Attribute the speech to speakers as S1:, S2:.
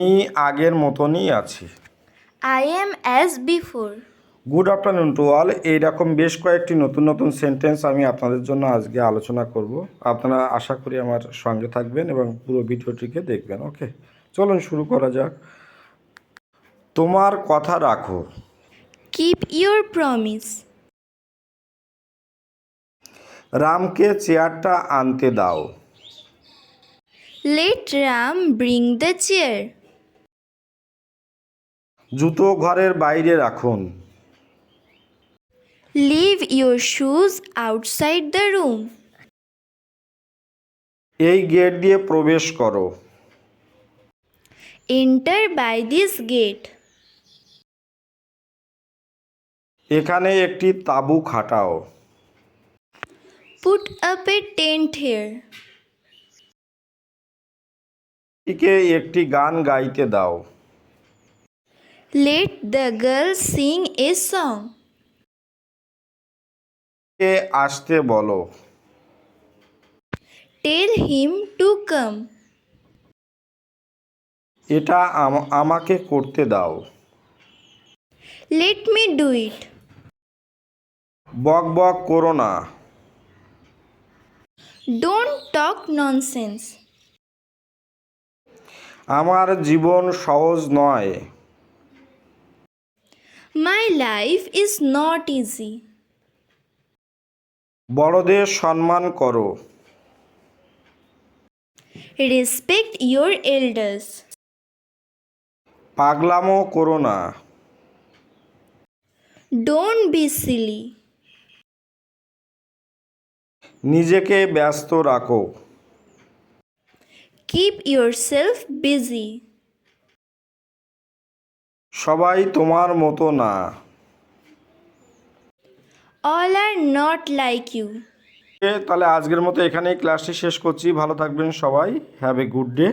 S1: আমি আগের মতনই আছি।
S2: I am as before.
S1: Good afternoon to all. এইরকম বেশ কয়েকটি নতুন নতুন সেন্টেন্স আমি আপনাদের জন্য আজকে আলোচনা করব। আপনারা আশা করি আমার সঙ্গে থাকবেন এবং পুরো ভিডিওটিকে দেখবেন। ওকে, চলুন শুরু করা যাক। তোমার কথা রাখো।
S2: Keep your promise.
S1: রামকে চেয়ারটা আনতে দাও।
S2: Let Ram bring the chair.
S1: জুতো ঘরের বাইরে রাখুন।
S2: Leave your shoes outside the room.
S1: এই গেট দিয়ে প্রবেশ করো।
S2: Enter by this gate.
S1: এখানে একটি তাঁবু খাটাও।
S2: Put up a tent here.
S1: একে একটি গান গাইতে দাও।
S2: Let the girl sing a song.
S1: কে আসতে বলো।
S2: Tell him to come.
S1: এটা আমাকে করতে দাও।
S2: Let me do it.
S1: বক বক করো না।
S2: Don't talk nonsense.
S1: আমার জীবন সহজ নয়।
S2: My life is not easy.
S1: বড়দের সম্মান করো।
S2: Respect your elders.
S1: পাগলামো করো না।
S2: Don't be silly.
S1: নিজেকে ব্যস্ত রাখো।
S2: Keep yourself busy.
S1: সবাই তোমার মতো না।
S2: All are not like you.
S1: তাহলে আজকের মতো এখানেই ক্লাসটি শেষ করছি। ভালো থাকবেন সবাই। Have a good day.